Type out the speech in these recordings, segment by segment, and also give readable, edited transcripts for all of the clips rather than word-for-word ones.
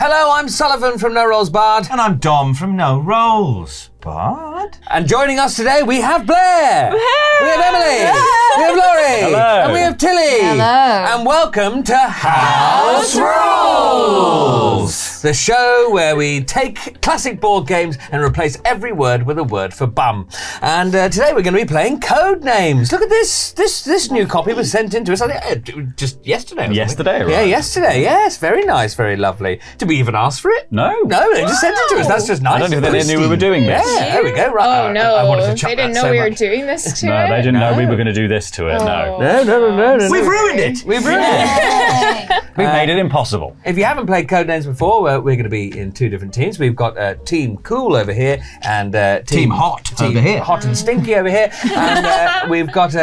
Hello, I'm Sullivan from No Rolls Bard. And I'm Dom from No Rolls Bard. And joining us today, we have Blair. Hey. We have Emily. Hey. We have Laurie. Hello. And we have Tilly. Hello. And welcome to House Rules, the show where we take classic board games and replace every word with a word for bum. And today we're going to be playing Codenames. Look at this. This new copy was sent in to us, I think, just yesterday. Yesterday, right? Yeah, yesterday. Yes, very nice, very lovely. Did we even ask for it? No. No, they just sent it to us. That's just nice. I don't think they knew we were doing this. Yeah, there we go. Right. Oh no, I wanted to chuck they didn't that know so we were much. doing this to No, it? they didn't know we were going to do this to it, no. No. We've ruined it! We've ruined it. We've made it impossible. If you haven't played Codenames before, we're going to be in two different teams. We've got Team Cool over here and Team Hot over here. Hot and Stinky over here. And we've got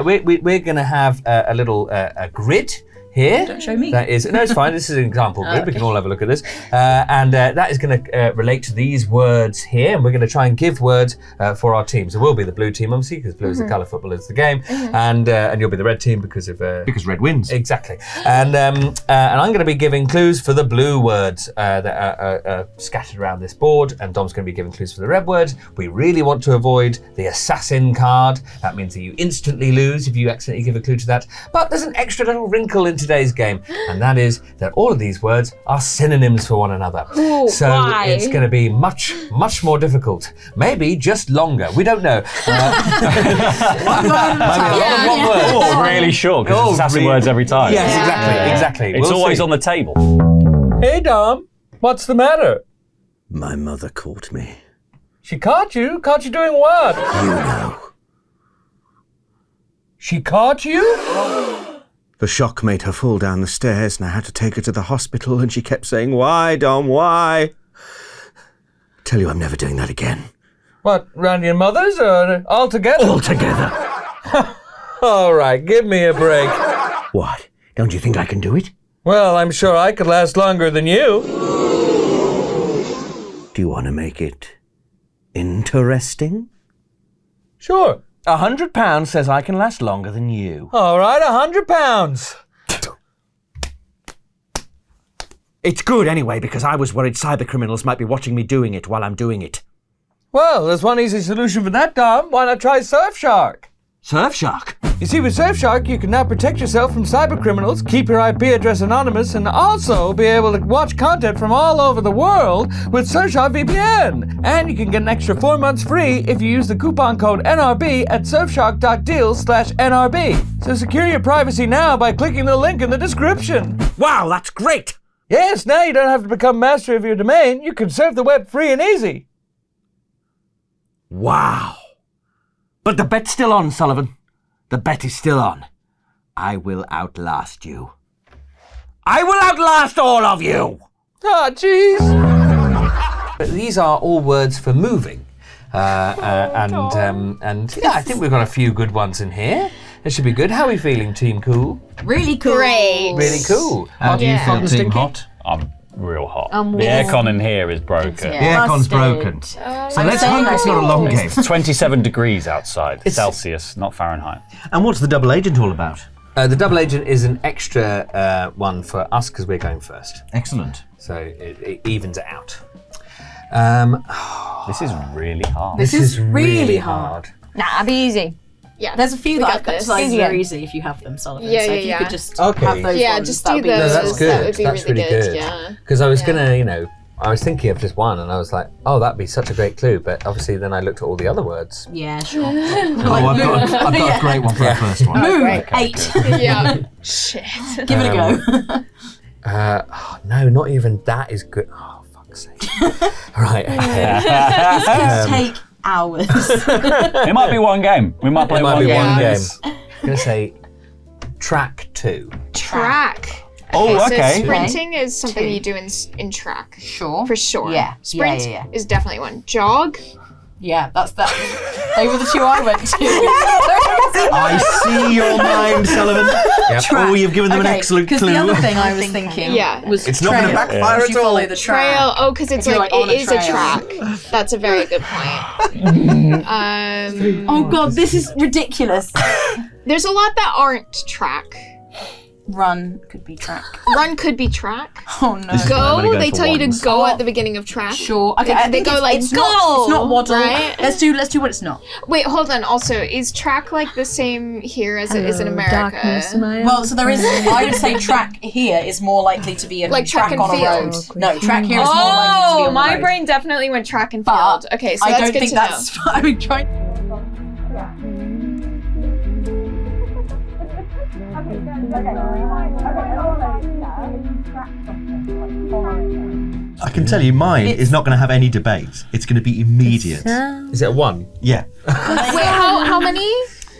we're going to have a little grid here. Don't show me. That is it's fine. This is an example grid. Okay. We can all have a look at this, and that is going to relate to these words here. And we're going to try and give words for our teams. So we'll be the blue team, obviously, because blue is the colour, football is the game, and you'll be the red team because of Because red wins. exactly. And I'm going to be giving clues for the blue words that are scattered around this board, and Dom's going to be giving clues for the red words. We really want to avoid the assassin card. That means that you instantly lose if you accidentally give a clue to that. But there's an extra little wrinkle in today's game, and that is that all of these words are synonyms for one another. Ooh, so why? it's going to be much more difficult. Maybe just longer. We don't know. Maybe one word. Oh, really short, because it's assassin words every time. Yes, Yeah. exactly. It's We'll always see. on the table. Hey, Dom. What's the matter? My mother caught me. She caught you? Caught you doing what? You know. She caught you? The shock made her fall down the stairs and I had to take her to the hospital and she kept saying, "Why, Dom, why?" Tell you I'm never doing that again. What, round your mother's or all together? Altogether. All right, give me a break. What? Don't you think I can do it? Well, I'm sure I could last longer than you. Do you want to make it interesting? Sure. £100 says I can last longer than you. All right, £100. It's good anyway, because I was worried cybercriminals might be watching me doing it while I'm doing it. Well, there's one easy solution for that, Dom. Why not try Surfshark? Surfshark? You see, with Surfshark, you can now protect yourself from cybercriminals, keep your IP address anonymous, and also be able to watch content from all over the world with Surfshark VPN. And you can get an extra 4 months free if you use the coupon code NRB at surfshark.deal/NRB. So secure your privacy now by clicking the link in the description. Wow, that's great! Yes, now you don't have to become master of your domain. You can surf the web free and easy. Wow. But the bet's still on, Sullivan. The bet is still on. I will outlast you. I will outlast all of you! Ah, jeez. These are all words for moving. And yeah, I think we've got a few good ones in here. This should be good. How are we feeling, Team Cool? Really cool. Great. Really cool. How do you Yeah. feel, and Team stinky? Hot? I'm real hot. I'm The warm. aircon in here is broken. Yeah. The aircon's Busted. broken. So let's saying hope it's I not a feel long warm. game. It's 27 degrees outside, Celsius, not Fahrenheit. And what's the double agent all about? The double agent is an extra one for us because we're going first. Excellent. So it evens it out. This is really hard. This is really hard. Nah, I'll be easy. Yeah, there's a few We that got I've got this. decided Easy. are easy if you have them, Sullivan. Yeah, so yeah, if you yeah. could just Okay. have those Yeah, ones, just that do would be those. No, that's good. That would be That's really really good, good. yeah. Because I was Yeah. gonna, I was thinking of just one, and I was like, oh, that'd be such a great clue. But obviously, then I looked at all the other words. Yeah, sure. Oh, I've got a great one for the first one. Move, great. 8. Yeah. Shit. Give it a go. No, not even that is good. Oh, fuck's sake. Right, okay. This could take hours. It might be one game. We might play It might one be game. one game. Yes. I'm gonna say track 2. Track. Oh, okay. So sprinting is something Two. you do in track. Sure. For sure. Yeah. Sprint Yeah. is definitely one. Jog. Yeah, that's that. They were the two I went to. I see your mind, Sullivan. Oh, you've given them an excellent Because clue. the other thing I was thinking Yeah. was It's not going to trail. backfire You at all. follow the Trail. trail. Oh, because it's If you're, like like, on it a is a trail. track. That's a very good point. Oh god, this is ridiculous. There's a lot that aren't track. Run could be track. Run could be track. Oh no. I'm gonna Go. go They for tell you to ones. go at the beginning of track. Sure. Okay. I They think go like it's go. Not, it's not waddle. Right? Let's do what it's not. Wait, hold on. Also, is track like the same here as it is in America? Well, so there is. I would say track here is more likely to be a Like track and on a field. road. No, track here is more likely to be on the my road. brain definitely went track and But field. Okay, so I that's don't good think to that's. I mean, try. I can tell you, mine is not going to have any debate. It's going to be immediate. Is it a 1? Yeah. Wait, how many?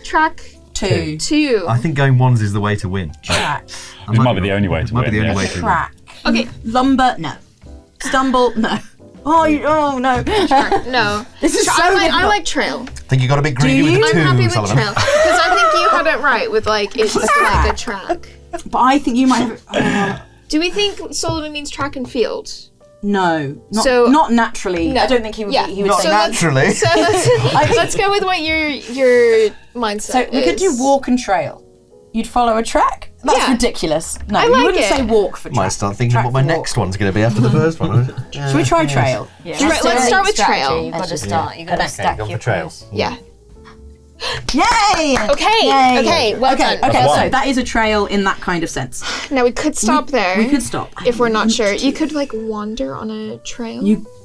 Track Two. 2. I think going ones is the way to win. Track. It might be the only way to Might win. be the only yeah. way to win. Track. Okay. Lumber. No. Stumble. No. Oh no. No. This is so I difficult. like trail. I think you got a bit greedy with you? the I'm 2, happy with Sullivan. trail because I think you had it right with like it's like a track. But I think you might have. Do we think Sullivan means track and field? No. Not, So- not naturally. No. I don't think he would. Yeah. He would Not say naturally. So let's go with what your mindset So we could do is. walk and trail. You'd follow a track? That's Yeah. ridiculous. No, I you like wouldn't it. say walk for track. Might start thinking Track what my for walk. next one's going to be after the first one. Should we try trail? Let's start with trail. You've got to start. You've got to stack go your for trail. clues. Yeah. Yay! Okay. Yay. Okay. Well Okay, done. okay, One. so that is a trail in that kind of sense. Now we could stop there. We could stop. if we're not sure. You could like wander on a trail.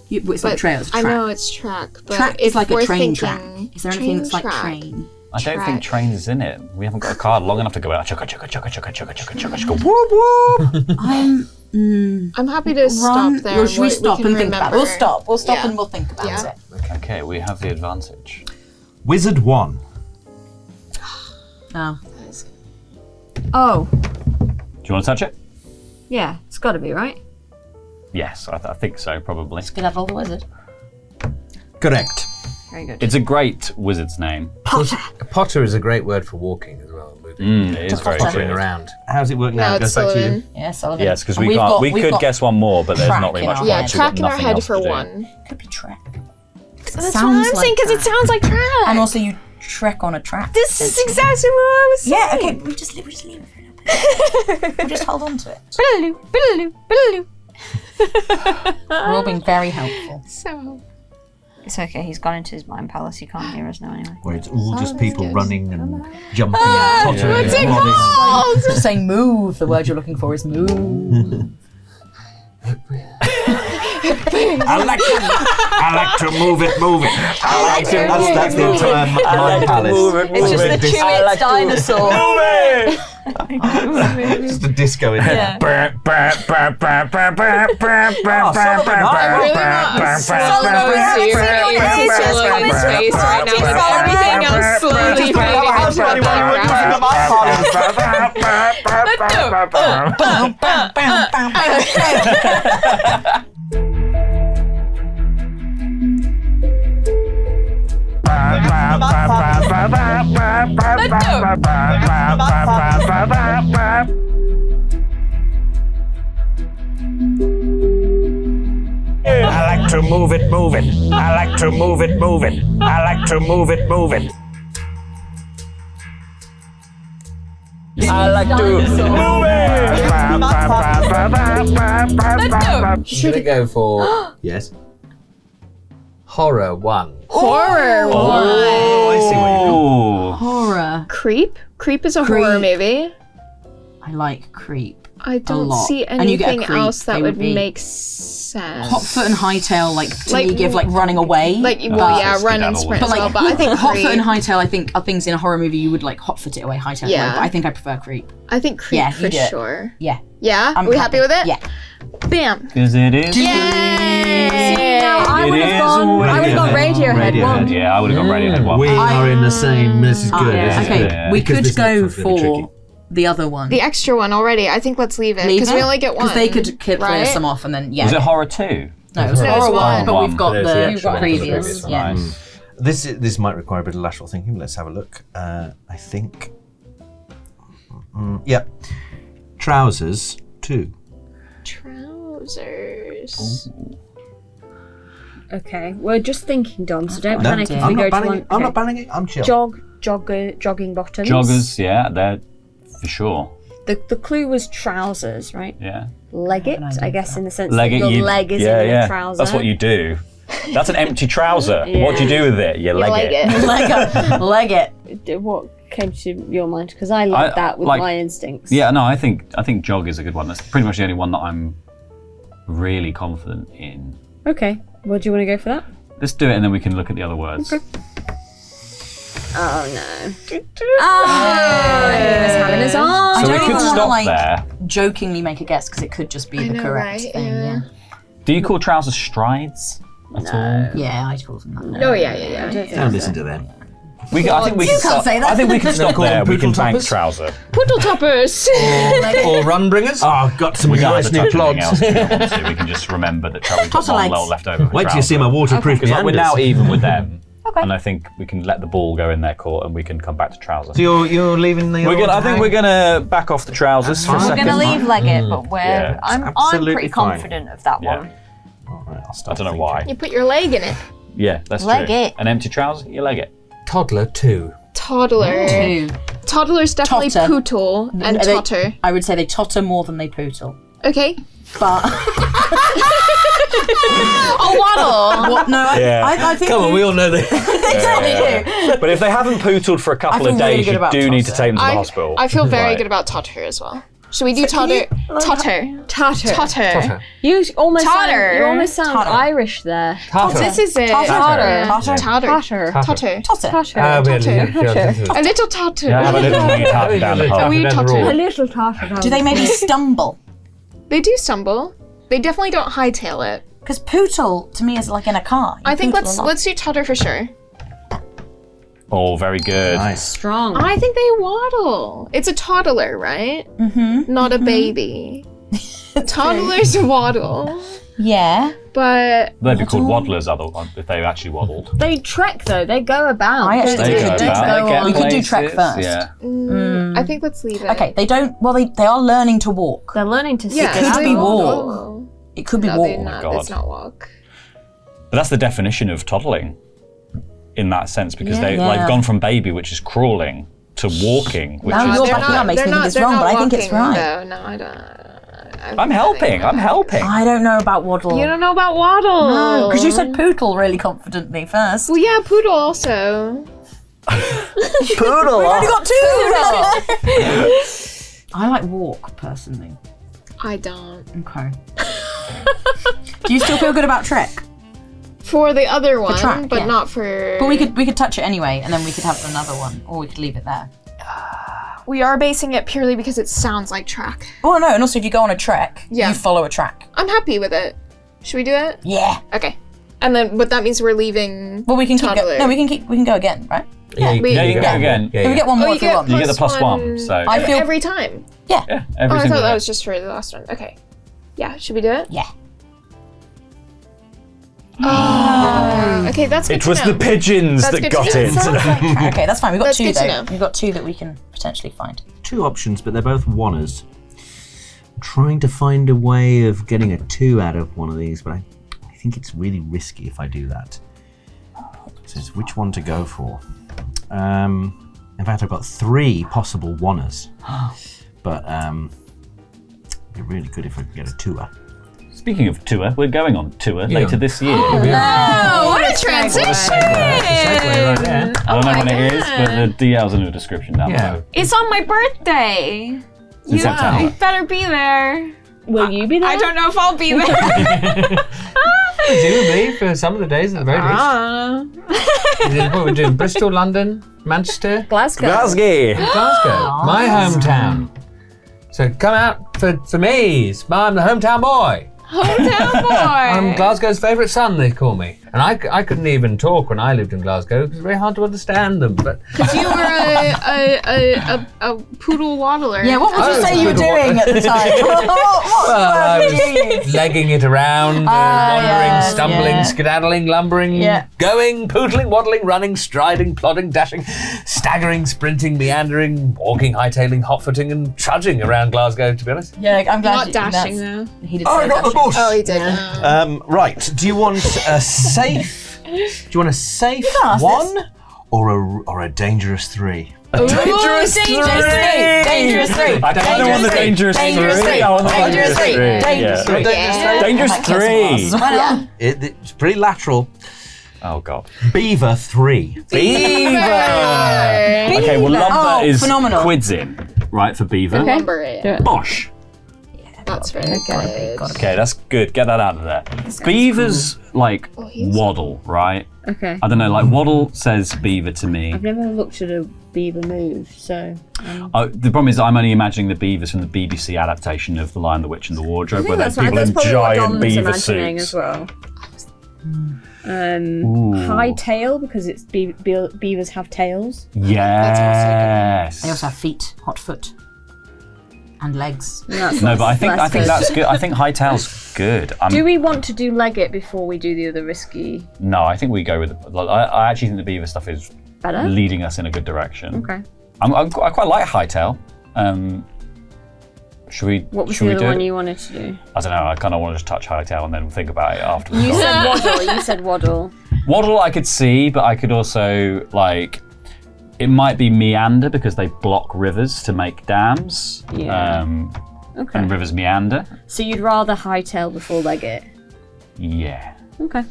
It's not trail, it's I track. know it's track, but Track if is like a we're train thinking track. Is there anything that's like track, train? I don't Track. think trains is in it. We haven't got a card long enough to go out. Chugga, chugga, chugga, chugga, chugga, chugga, chugga, chugga, whoop, whoop. I'm happy to stop there. Or should we stop can and think about it? remember. We'll stop. We'll stop Yeah. and we'll think about Yeah. it. Okay, we have the advantage. Wizard 1. No. Oh, Do you want to touch it? yeah, it's got to be, right? Yes, I think so, probably. Good level the wizard. Correct. Very good. It's a great wizard's name. Potter is a great word for walking as well. It is very Pottering good. around. How's it work now? Now It it's goes back to you. Sullivan. Yeah, Sullivan. Yes, because And we we've can't. got- We we've could got guess one more, but there's track not really in much our Yeah, point. head. We've got track in our nothing head else to for do. one. Could be track. That's what I'm saying because it sounds like track. And also you trek on a track. This is exactly what I was saying. Yeah, okay, we just leave it for a little bit. We'll just hold on to it. We're all being very helpful. So It's okay. He's gone into his mind palace. He can't hear us now anyway. Where it's all just people running and jumping Ah, and tottering what's it and plodding. called? Just saying move, the word you're looking for is move. I like to move it. That's the entire mind palace. It's just the Chewits dinosaur. Just a disco in there. face right now with everything else slowly fading into the I like to move it. I like to move it. I like to move it. I like to move I'm gonna go for Yes. horror 1. horror one. Oh, I see what you mean. Ooh. Horror. Creep. Creep is a horror Creep. movie. I like creep. I don't lot. see And you get a anything creep, else that they would would be- make sense. Hotfoot and hightail, like to Like- me, give like running away. Like, well, but- yeah, run and skedaddle. sprint But as like, well. But I think Hotfoot and creep. hightail, I think, are things in a horror movie you would like hotfoot it away, hightail it Yeah. away. But I think I prefer creep. I think creep Yeah, you for do it. sure. Yeah. Yeah, I'm we happy with it? Yeah. Bam. Because it is. Yay! I would have gone. I would have gone Radiohead one. Yeah, I would have gone Radiohead one. We are in the same. This is good. Yeah. This is Okay, good. Yeah. we Because could this go next one's gonna be tricky. for the other one. The extra one already. I think let's leave it Leave because we only get one. Because they could clear right? some off and then, yeah. Was it horror 2? No, it was No, horror it's one, one. but we've got There's the the extra one for the previous. previous one. Yeah. Nice. This might require a bit of lateral thinking. Let's have a look. I think. Yeah. Trousers 2. Trousers. Okay, we're just thinking, Dom. So don't No, panic if I'm we not go to banning one. it. I'm not banning it. I'm chill. Jogging bottoms. Joggers, yeah, they're for sure. the clue was trousers, right? Yeah. Leg it, I guess, in the sense Leg that it, your you- leg is yeah, in yeah. a trouser. That's what you do. That's an empty trouser. What do you do with it? You leg it. Leg it. What came to your mind? Because I like that with my instincts. Yeah, no, I think jog is a good one. That's pretty much the only one that I'm really confident in. Okay. Well, do you want to go for that? Let's do it and then we can look at the other words. Okay. Oh no. Oh, he was having his arm. I So we don't could even stop want to there. jokingly make a guess because it could just be the correct thing. Yeah. Do you call trousers strides at all? Yeah, I'd call them that. Oh yeah. Don't listen to them. I think we can stop. say that. I think we can stop there. We can Poodle bank toppers? trouser. Poodle toppers. Or run bringers. Oh, I've got some We don't have nice to new touch anything plods. else if we don't want to. We can just remember that we've got Totter one legs. little left over. for Wait till you see my trouser. waterproof Because we're now meanders. even with them. Okay. And I think we can let the ball go in their court and we can come back to trouser. So you're leaving the. I think we're gonna back off the trousers for a We're second. going to leave leg it, but Yeah, I'm absolutely pretty fine. confident of that Yeah. one. Alright, I'll I start don't know thinking. why. You put your leg in it. Yeah, that's Leg true. it. An empty trouser, you leg it. Toddler 2. Toddler. Two. Toddler's definitely Totter. pootle and They- totter. I would say they totter more than they pootle. Okay. But Oh, waddle. what? No, Yeah. I think Come on, we all know that. exactly. But if they haven't pootled for a couple feel of really days, good you about do need to tosser. take them to the hospital. I feel very Right. good about totter as well. Should we do totter? Totter. Totter. Totter. You almost Totter. sound Totter. Irish there. Totter. This is it. Totter. Totter. Totter. Totter. Totter. Totter. Totter. A little totter. Yeah, have a little wee tap down the A pub. wee totter. A little totter. Do they maybe stumble? They do stumble. They definitely don't hightail it. Because pootle to me is like in a car. You I think pootle a lot. let's do totter for sure. Oh, very good. Nice. strong? I think they waddle. It's a toddler, right? Mm-hmm. Not a baby. Toddlers waddle, Yeah. but They'd be called waddlers if they actually waddled. They trek though. They go about. I actually They think go we could about, go they get on. We could do trek places, first. Yeah. I think let's leave it. Okay, they don't. Well, they are learning to walk. They're learning to Yeah, sit. could they be waddle. walk. It could be No, walk. they're not. God. It's not walk. But that's the definition of toddling in that sense because they've Yeah. gone from baby, which is crawling, to walking, which Now is you're They're backing up makes me think it's they're wrong, not but I think it's walking, right. though. No, I don't. I'm helping. I'm helping. I don't know about waddle. You don't know about waddle. Because you said pootle really confidently first. Well, yeah, poodle also. Poodle. We've only got two. I like walk personally. I don't. Okay. Do you still feel good about trek? For the other one, track, but yeah. not for. But we could touch it anyway, and then we could have another one, or we could leave it there. We are basing it purely because it sounds like track. Oh no! And also, if you go on a trek, Yeah. you follow a track. I'm happy with it. Should we do it? Yeah. Okay. And then, but that means we're leaving. Well, we can keep. Toddler. No, we can go again, right? Yeah, you can go again. Yeah, We get one more Oh, if we want. You get the plus one, so I feel. every time. yeah, Oh, every I single thought that day. was just for the last one. Okay. Yeah. Should we do it? Yeah. Okay, that's good It to was know. the pigeons That's that good to got know. in. Sounds like- Okay, that's fine. We've got That's two good to though. know. We've got two that we can potentially find. Two options, but they're both oneers. I'm trying to find a way of getting a 2 out of one of these, but I think it's really risky if I do that. So it's which one to go for. In fact, I've got 3 possible oneers, but it'd be really good if I could get a 2er. Speaking of tour, we're going on tour later this year. Oh, what a transition! Segue right there. I don't know when it is, but the DL's in the description down Yeah. below. It's on my birthday. In September. Better be there. Will you be there? I don't know if I'll be there. Presumably for some of the days at the very least. What we're doing? Bristol, London, Manchester, Glasgow. Glasgow. Glasgow, my hometown. So come out for me. I'm the hometown boy. Hometown boy. I'm Glasgow's favourite son, they call me. And I couldn't even talk when I lived in Glasgow because it's very hard to understand them. But You were a poodle waddler. Yeah, what would you Oh, say you were good one. doing at the time? what I word did you use? was legging it around, wandering, yes, stumbling, yeah. skedaddling, lumbering, Yeah. going, poodling, waddling, running, striding, plodding, dashing, staggering, sprinting, meandering, walking, hightailing, hot-footing, and trudging around Glasgow, to be honest. Yeah, I'm glad Not you, dashing that's- though. He did Oh, say I got the dashing. bush! Oh, he did. Right, do you want a safe? Do you want a safe can ask one or a dangerous 3? Dangerous Dangerous three. Dangerous three. I kind of want the dangerous three. I want the dangerous three. Dangerous three. Yeah. It's pretty lateral. Oh god. Beaver 3. Beaver. Okay, well lumber is phenomenal. quids in, right, for beaver. Number it. Bosh. That's very good. Okay, that's good. Get that out of there. Beavers like waddle, right? Okay. I don't know, like waddle says beaver to me. I've never looked at a beaver move, so. The problem is I'm only imagining the beavers from the BBC adaptation of The Lion, the Witch and the Wardrobe, where there's people in giant beaver suits. As well. High tail because it's beavers have tails. Yes. They also have feet, hot foot, and legs. No, but I think that's good. I think hightail's good. Do we want to do Leggett before we do the other risky? No, I think we go with. I actually think the beaver stuff is Better? leading us in a good direction. Okay. I quite like hightail. Should we? What was should the we other do one it? you wanted to do? I don't know. I kind of want to just touch hightail and then think about it afterwards. You said waddle. You said waddle. Waddle I could see, but I could also like. It might be meander because they block rivers to make dams. Yeah. Okay. And rivers meander. So you'd rather hightail before Leggett? Yeah. Okay.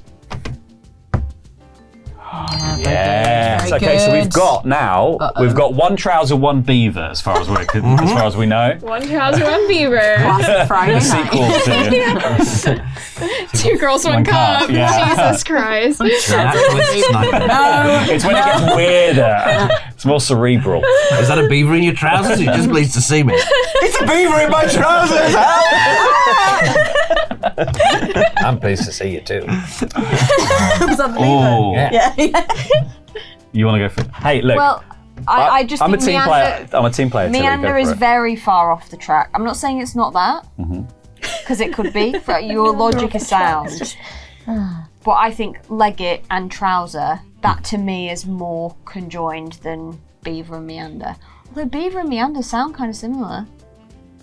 Yes. Very Okay, so we've good. got now. We've got one trouser, one beaver, as far as we as far as we know. One trouser, one beaver. Classic Friday The night. sequel to. Two girls, one cup. cup, yeah. Jesus Christ. Naturalist sniper. It's when it gets weirder. It's more cerebral. Is that a beaver in your trousers? You're just pleased to see me. It's a beaver in my trousers! Help! I'm pleased to see you too. Oh. Yeah. You want to go for? Hey, look. Well, I just I'm a think team player. I'm a team player. Tilly, Meander go for is it. very far off the track. I'm not saying it's not that, because it could be. But your logic is sound. But I think Leggett and Trouser, that to me is more conjoined than Beaver and Meander. Although Beaver and Meander sound kind of similar.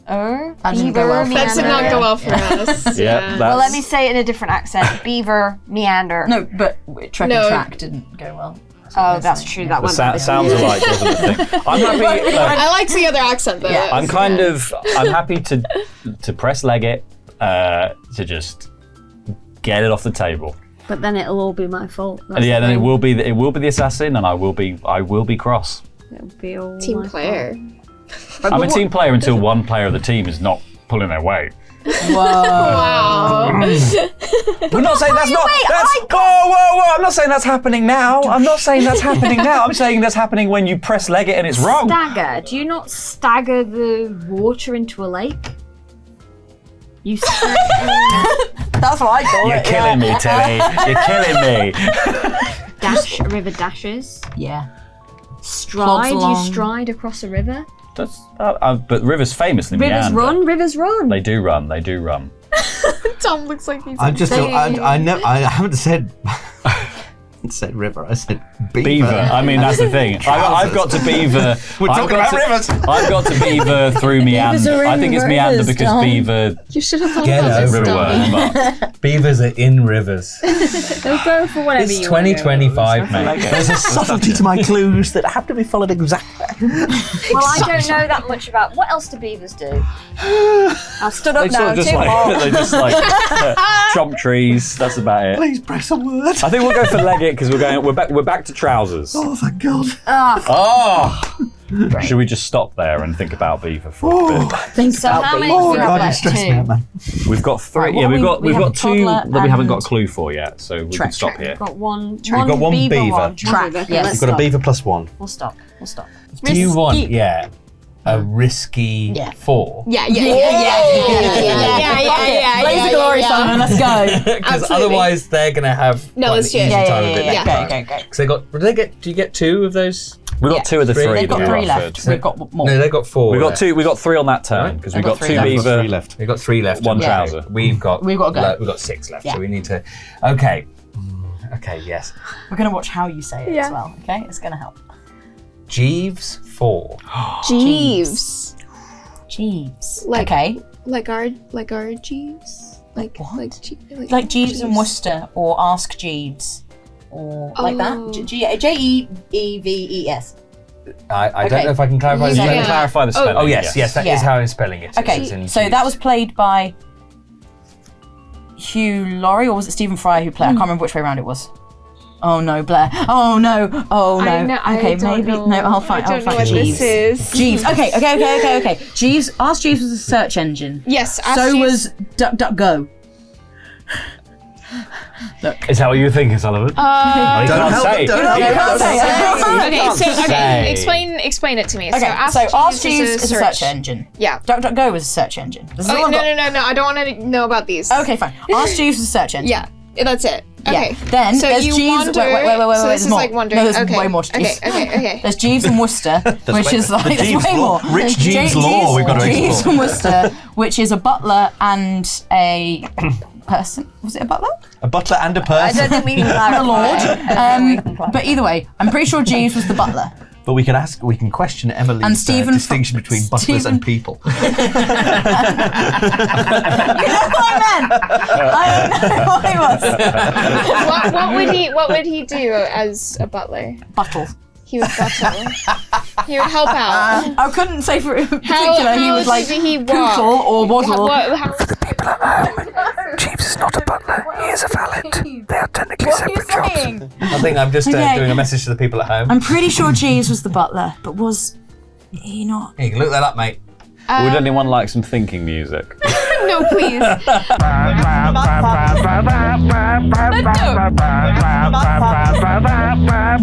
That didn't Beaver, go well for That did not go well for us. Yeah. Well, let me say it in a different accent. Beaver, Meander. No, but track No. and track didn't go well. Oh, that's true. That went better. Sounds alike, doesn't it? I'm happy. I liked the other accent though. I'm happy to press Leggett to just get it off the table. But then it'll all be my fault. And yeah, then it will be the assassin, and I will be cross. It'll be all Team my player. I'm a team player until one player of the team is not pulling their weight. Wow. We're not saying that's not. Whoa! I'm not saying that's happening now. I'm saying that's happening when you press Leggett and it's wrong. Stagger. Do you not stagger the water into a lake? You That's what I call You're it. killing me, Tilly. You're killing me. dash river dashes. Yeah. Stride. You along. stride across a river. That's, but rivers famously Rivers meander. run. Rivers run. They do run. Tom looks like he's. I'm just. I haven't said. Said river. I said beaver. I mean, that's the thing. I've got to beaver. We're talking about rivers. I've got to beaver through meander. I think it's meander because beaver. You should have thought Get about this. over it. Tom. River word. Beavers are in rivers. They'll go for whatever It's you want. 2025, mate. There's a subtlety to my clues that have to be followed exactly. Well, I don't know that much about. What else do beavers do? I've stood up They sort now. of just Too like long. they just like chomp trees. That's about it. Please press a word. I think we'll go for Leggett because we're back to trousers. Oh, thank God. Oh. Should we just stop there and think about beaver for a bit? So how many? Oh do we have God, you left? stress me Two. out, man. We've got three. Right, what Yeah, are we've we- got we have a two toddler that we haven't got and- a clue for yet, so we can stop here. We've got one. We've got one beaver. One Track, beaver. yes. Let's You've got a stop. beaver plus one. We'll stop. We'll stop. Do you want, Risky. a risky Yeah. 4? Yeah. Laser glory, Simon. Let's go. Because Absolutely. otherwise they're going to have No, quite let's an do it. easy Yeah, time yeah, of it yeah, next yeah. time. Go. Because do you get 2 of those? We've got 2 of the Three. 3 They've that got we 3 offered. left. We've got more. No, they got 4. We got 2. We got 3 on that turn because we I've got got 2 three left. I've got beaver. 3 left. We've got 3 left. One to go. trouser. We've got We've got to go. We've got 6 left, Yeah. so we need to. Okay. Okay. Yes. We're going to watch how you say it Yeah. as well, okay? It's going to help. Jeeves 4. Jeeves. Jeeves. Like- okay. Like our Jeeves. Like what? Like Jeeves and Worcester, or Ask Jeeves, or like that. Oh. Jeeves. I don't know if I can clarify the Can you spelling. clarify the spelling? Oh, yes, that is Yeah. how I'm spelling it. Okay, It's in so Jeeves. that was played by Hugh Laurie, or was it Stephen Fry who played? I can't remember which way around it was. Oh no, Blair. Oh no. Oh no. I know- I okay, don't maybe. know. No, I'll find. I don't know I'll what find this is. Jeeves. Okay. Jeeves. Ask Jeeves was a search engine. Yes. So was DuckDuckGo. Is that what you were thinking, Sullivan? Don't help say. them, don't No, help you them. can't say. Okay, so say. explain it to me. Okay, so Ask Jeeves is a search engine. Yeah. DuckDuckGo was a search engine. This is all Oh, I've got. no. I don't want to know about these. Okay, fine. Ask Jeeves is a search engine. Yeah, that's it. Okay. Yeah. Then so there's you Jeeves. Wander, Wait. So There's this is more. like wandering. No, there's okay. way more to Jeeves. Okay. There's Jeeves and Worcester, which is like there's Jeeves way law. more. Rich Jeeves law we've got to Jeeves explore. and Worcester, which is a butler and a person. Was it a butler? A butler and a I person. don't think we can clarify. And a lord. I don't think we can clarify. But either way, I'm pretty sure Jeeves was the butler. But we can question Emily's And Stephen distinction between butlers Stephen- and people. You know what I meant? I don't know what he was. What would he do as a butler? Buttle. He would buttle. He would help out. I couldn't say for in How particular. He would like did he walk? poodle or waddle. Jeeves is not a butler, he is a valet. They are technically What are you separate jobs. saying? I think I'm just Okay. doing a message to the people at home. I'm pretty sure Jeeves was the butler, but was he not? You can look that up, mate. Would anyone like some thinking music? No, please.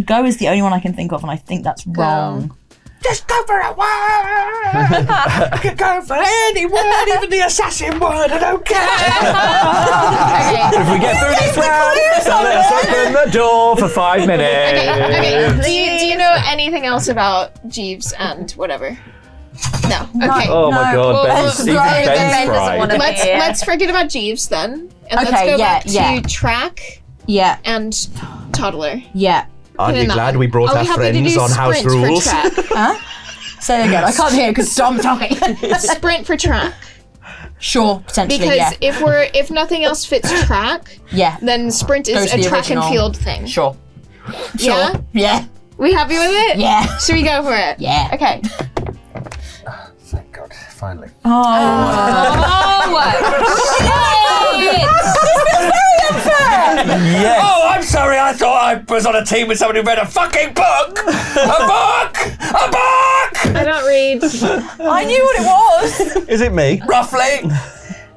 Go is the only one I can think of, and I think that's wrong. Just go for a word! I could go for any word, even the assassin word, I don't care! If we get through this round, let's open the door for 5 minutes. Okay. Do you know anything else about Jeeves and whatever? No. Okay. Oh my No. god, Well, Ben's, well, even right, Ben's Ben doesn't fried. wanna- Let's forget about Jeeves then, and let's Okay, go yeah, back to yeah. track Yeah, and toddler. yeah. Aren't you Put it glad on. we brought Are our we happy to friends do on house sprint for rules? track? Say it again. I can't hear because I'm talking. Sprint for track. Sure, potentially. Because Yeah. if nothing else fits track, Yeah. then sprint Go is to a the track and original. field thing. Sure. Yeah? Sure. Yeah. We happy with it? Yeah. Should we go for it? Yeah. Okay. Thank God, finally. Oh, Yes. Oh, I'm sorry, I thought I was on a team with somebody who read a fucking book! A book! A book! I don't read. I knew what it was. Is it me? Roughly.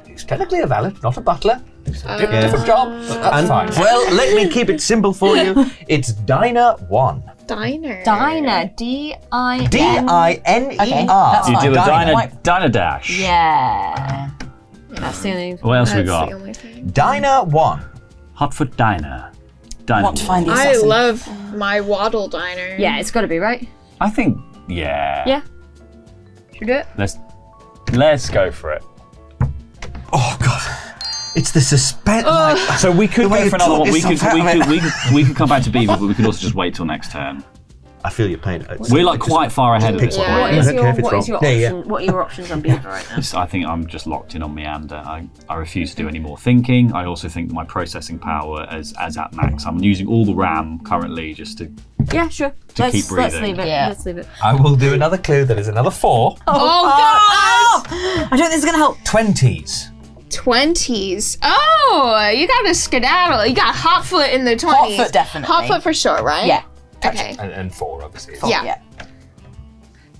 He's technically a valet, not a butler. It's a different job, but that's fine. Well, let me keep it simple for you. It's Diner 1. Diner. Diner. D-I-N. D-I-N-E-R. Okay, that's You fine. do a Diner. diner dash. Yeah. That's the only. What else we That's got? the only thing. Diner 1. Hotfoot Diner. Diner. Want to find the I assassin. love my Waddle Diner. Yeah, it's got to be right. I think, yeah. Yeah. Should we do it? Let's go for it. Oh, God. It's the suspense. So we could The way go you for another talk one. We yourself could, out we, of could, it. we could come back to Beaver, but we could also just wait till next turn. I feel your pain. We're like quite far ahead of pick this one. point. What I is don't your care if it's wrong. option? Yeah. What are your options on Beaver right now? I think I'm just locked in on Meander. I refuse to do any more thinking. I also think that my processing power is at max. I'm using all the RAM currently just to. Yeah, sure. To keep Let's breathing. leave it. Yeah. Let's leave it. I will do another clue that is another 4. Oh, God! I don't think this is gonna help. 20s. 20s. Oh, you got a skedaddle. You got Hotfoot in the 20s. Hotfoot, definitely. Hotfoot for sure, right? Yeah. Okay. And 4, obviously. Yeah. Yeah.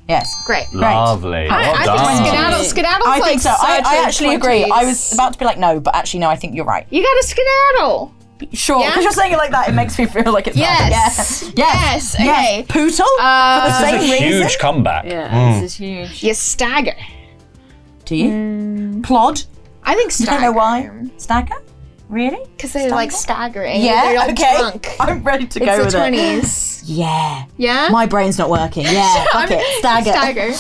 Yes. Great. Lovely. I Well think done. skedaddle's I like think so. I such a actually agree. 20s. I was about to be like, no, but actually, no, I think you're right. You got a skedaddle. Sure, Yeah? because you're saying it like that, it makes me feel like it's Yes. Yes. Yes. Okay. Poodle? For the This same is a reason? huge comeback. Yeah, this is huge. You stagger. Do you? Plod? I think I stagger. don't know why. Stagger? Really? Because they're like staggering. Yeah, They're all okay. drunk. I'm ready to go It's with the it. 20s. Yeah. Yeah? My brain's not working. Yeah, fuck it. Stagger. Stagger.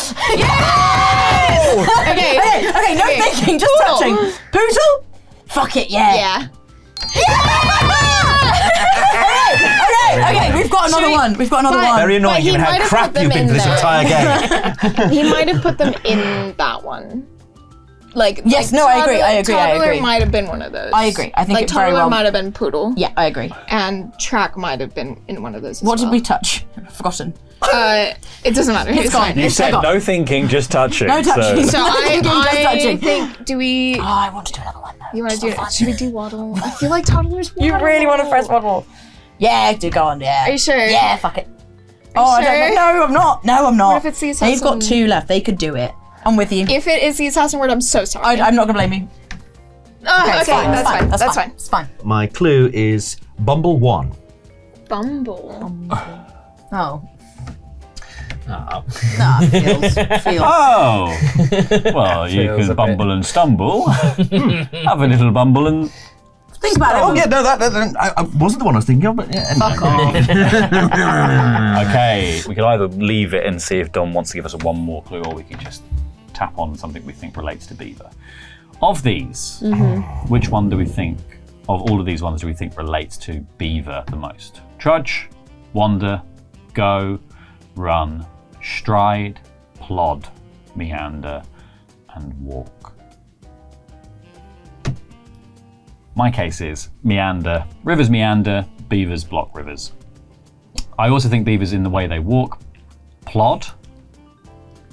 Okay. Okay, no Okay. thinking, just Poodle. touching. Poodle? Fuck it, yeah. Yeah. Okay, we've got another one. We've got another But- one. Very annoying But he given might how have crap put them you've been in for this there. entire game. He might have put them in that one. Like Yes, no, I agree, I agree, I Toddler agree. might have been one of those. I agree. I think like it very Toddler well. might have been Poodle. Yeah, I agree. And Track might have been in one of those. What did we touch? I've forgotten. It doesn't matter. It's gone. fine. You said gone. no thinking, just touching. No touching. So Just touching. I think. Do we? Oh, I want to do another one though. You want to do it? Should we do Waddle? I feel like Toddler's Waddle. You really want to press Waddle? Yeah, do go on. Yeah. Are you sure? Yeah, fuck it. Oh, I sure? don't know. No, I'm not. No, I'm not. What if it's the assassin? They've got 2 left. They could do it. I'm with you. If it is the assassin word, I'm so sorry. I'm not gonna blame you. Okay, it's fine, that's fine. That's fine. It's fine. My clue is Bumble 1. Bumble. Oh. Feels. Oh, well, you Feels a can bumble bit- and stumble. Have a little bumble and. Think about it. Oh, yeah, no, I wasn't the one I was thinking of, but yeah. Fuck off. Okay, we could either leave it and see if Dom wants to give us one more clue, or we can just tap on something we think relates to Beaver. Of these, which one do we think, of all of these ones, do we think relates to Beaver the most? Trudge, wander, go, run, stride, plod, meander, and walk. My case is meander. Rivers meander, beavers block rivers. I also think beavers in the way they walk plod,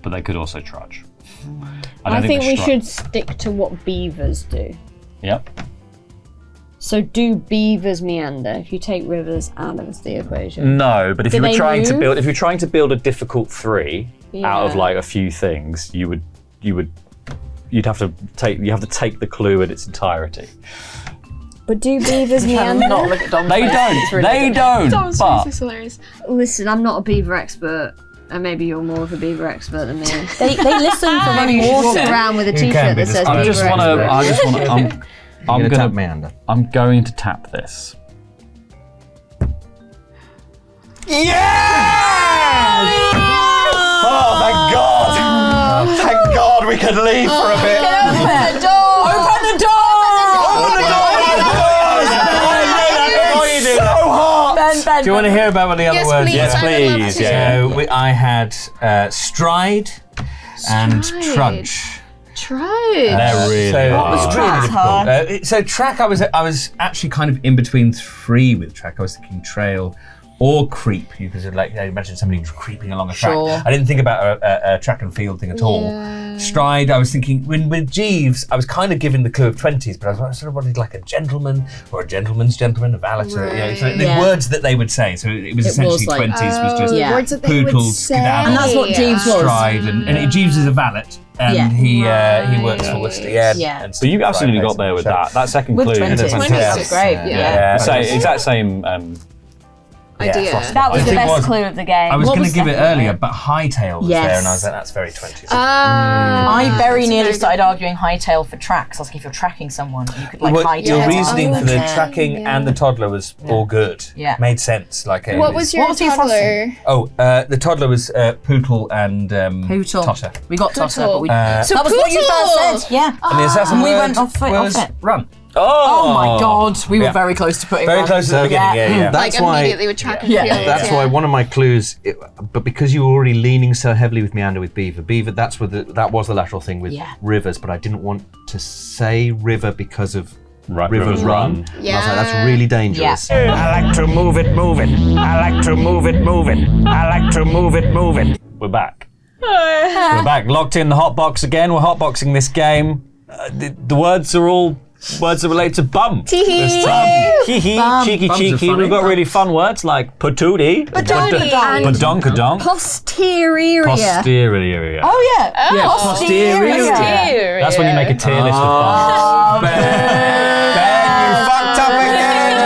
but they could also trudge. I think the we stri- should stick to what beavers do. Yep. So do beavers meander if you take rivers out of the equation? No, but if Do you were they trying to move? build, if you're trying to build a difficult 3 out of Yeah. like a few things, you'd have to take the clue in its entirety. But do beavers Not meander? look at Dom's They face. don't. It's really They good. don't. Tom's But face is hilarious. Listen, I'm not a beaver expert, and maybe you're more of a beaver expert than me. They listen for running Walk water. around with a can t-shirt be that says discreet. I just beaver want expert. to. I'm I'm going to tap gonna. Meander. I'm going to tap this. Oh, thank God! Thank God we could leave for a bit. Open the door! Open the So hot. door! Do you want to hear about what the other Yes, words please. Yes, I would love please, to. yeah. So I had stride and Stride. trudge. Trudge. They're really so hard. it was really difficult. So track, I was actually kind of in between 3 with track. I was thinking trail or creep. You could like imagine somebody creeping along a track. Sure. I didn't think about a track and field thing at all. Stride, I was thinking with Jeeves, I was kind of given the clue of 20s, but I sort of wanted like a gentleman or a gentleman's gentleman, a valet. So Right. the Yeah. words that they would say. So it was It essentially was like- 20s was just Yeah. Words that they would poodle, say. skedaddle, And that's what Jeeves was. stride, and Jeeves is a valet, and Yeah. he works for Worcester. Yeah, Yeah. and But you absolutely Friday got there with so- that. That second With clue. 20. is 20 fantastic. is Great, Yeah. yeah. Exact same. Idea. That was I the think best was- clue of the game. I was What going was to give it second earlier, one? but Hightail was Yes. there, and I was like, that's very 20s. I very That's nearly very started arguing hightail for tracks. I was like, if you're tracking someone, you could like Well, hightail. your Yeah. reasoning for the Yeah. tracking Yeah. and the toddler was all good. Yeah. Made sense. Like What was your What was your toddler? Oh, the toddler was Pootle and Hootle. Totter. We got Totter, Hootle. but we. So that was what you Pootle! first said. Yeah. And the assassin And we word went off was it. run. Oh my God, we were Yeah. very close to putting. Very on. close to the beginning, yeah. That's Like why. immediately with track and Yeah. field. That's why one of my clues, but because you were already leaning so heavily with Meander with Beaver, that was the lateral thing with Yeah. rivers, but I didn't want to say river because of Right, rivers run. Yeah. And I was like, that's really dangerous. I like to move it, move it. I like to move it, move it. I like to move it, move it. We're back. We're back. Locked in the hotbox again. We're hotboxing this game. The words are all words that relate to bum. This time. Hee hee, cheeky Bums are cheeky. funny. We've got really fun words like patootie, badonkadonk, Posterior. posterior. Oh yeah. posterior. That's when you make a tier list of bums. Ben, you fucked up again,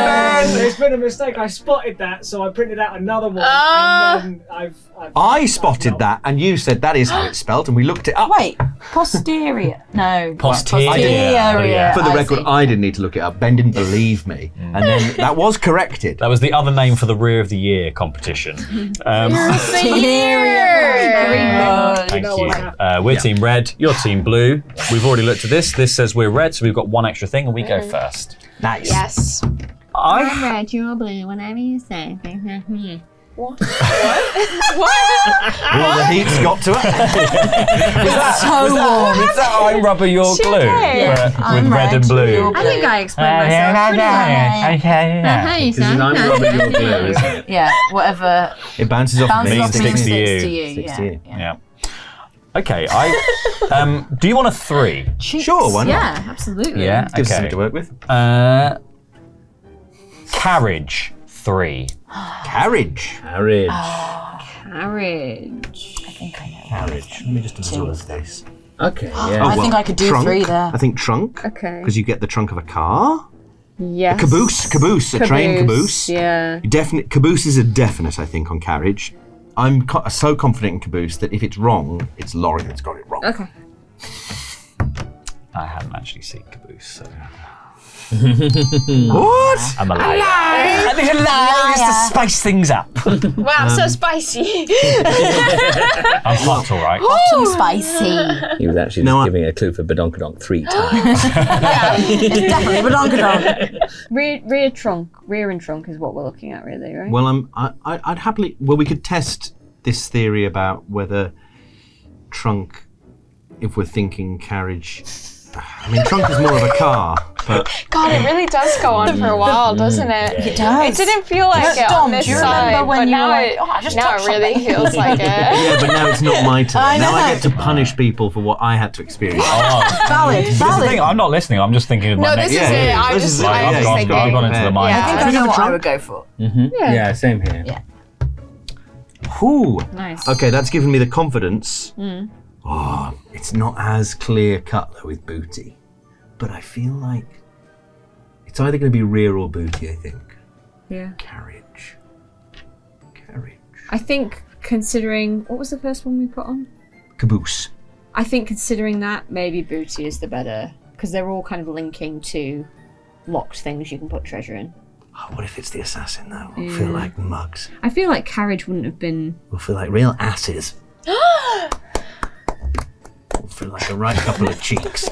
Ben! It's been a mistake. I spotted that, so I printed out another one, and then I've I spotted that, and you said that is how it's spelled, and we looked it up. Wait, posterior. No. Posterior. Posterior. For the I record, see. I didn't need to look it up. Ben didn't believe me, and then that was corrected. That was the other name for the Rear of the Year competition. Posterior. Very good. Thank know you. what's happening. We're Team Red, you're Team Blue. We've already looked at this. This says we're red, so we've got one extra thing, and we go first. Nice. Yes. I Red, you're blue, whatever you say. What? All the heat's got to it. So warm. Is that I'm rubber, you're glue? Yeah. With red and blue. I think I explained myself pretty well. Hey, This is I'm rubber, you're glue, isn't it? Yeah, whatever. It bounces off Bounces me. off me and sticks to sticks you. to you. Sticks to you. Yeah. Okay, do you want a 3? Sure, why not? Yeah, absolutely. Yeah, Gives us something okay. to work with. Carriage 3. Carriage. Carriage. Carriage. I think I know. Carriage. Let me just absorb this. Okay, I yeah. think I could do Trunk. 3 there. I think trunk. Okay. Because you get the trunk of a car. Yes. Caboose. A train caboose. Yeah. Definite. Caboose is a definite, I think, on carriage. I'm so confident in caboose that if it's wrong, it's Lauren that's got it wrong. Okay. I haven't actually seen Caboose, so What? I'm a liar. I think a liar just to spice things up. Wow, so spicy. I'm hot, all right. Too spicy. He was actually No, just I- giving a clue for Badonkadonk 3 times. It's definitely badonkadonk. Rear and trunk is what we're looking at, really, right? Well, I'd happily. Well, we could test this theory about whether trunk, if we're thinking carriage. I mean, trunk is more of a car, but God, it really does go on for a while, doesn't it? It does. It didn't feel like it Dom, on this do you side, remember when but you now were it, like, "Oh, I just now it touched really something." feels like it. yeah, but now it's not my turn. I Now I know. get to punish people for what I had to experience. Valid. This is the thing, I'm not listening, I'm just thinking of my No, next this is clue. it. I This just, is it. I I've was gone, thinking. I've gone into the mind. Yeah. I think I know what I would go for. Yeah, same here. Yeah. Ooh. Nice. Okay, that's given me the confidence. Oh, it's not as clear cut though with booty, but I feel like it's either going to be rear or booty. I think. Yeah. Carriage. I think considering what was the first one we put on? Caboose. I think considering that maybe booty is the better because they're all kind of linking to locked things you can put treasure in. Oh, what if it's the assassin though? We'll feel like mugs. I feel like carriage wouldn't have been. We'll feel like real asses. We'll feel like a right couple of cheeks.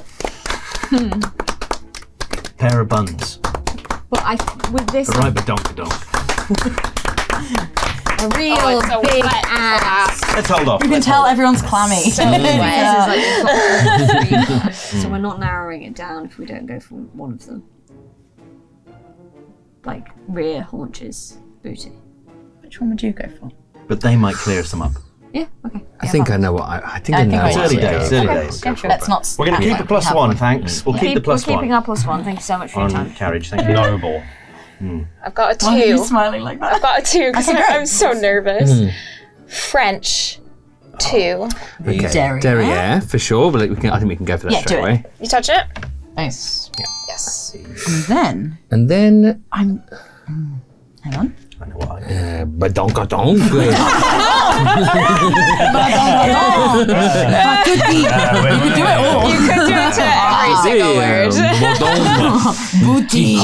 Pair of buns. But with this A right badonkadonk. a real Oh, it's so big wet. ass. Let's hold off. You can tell everyone's clammy. So we're not narrowing it down if we don't go for one of them. Like rear haunches, booty. Which one would you go for? But they might clear some up. Yeah. Okay. I think I know what I think I think know. I what know. Early I days. would Early go. days. Yeah, sure. Let's not. We're going to keep the plus have one, thanks. We'll keep the plus We're keeping one our plus one. Thank you so much for your on time. carriage. Thank you. Noble. I've got a 2. Why are you smiling like that? I've got a 2 because Okay, great. I'm so nervous. French 2. Okay. Derriere. For sure. But I think we can go for that Yeah, straight do it. away. You touch it? Nice. Yes. And then And then I'm. Hang on. I know what I do. Badonkadonk. You could do it all. You could do it to every single word. Booty. I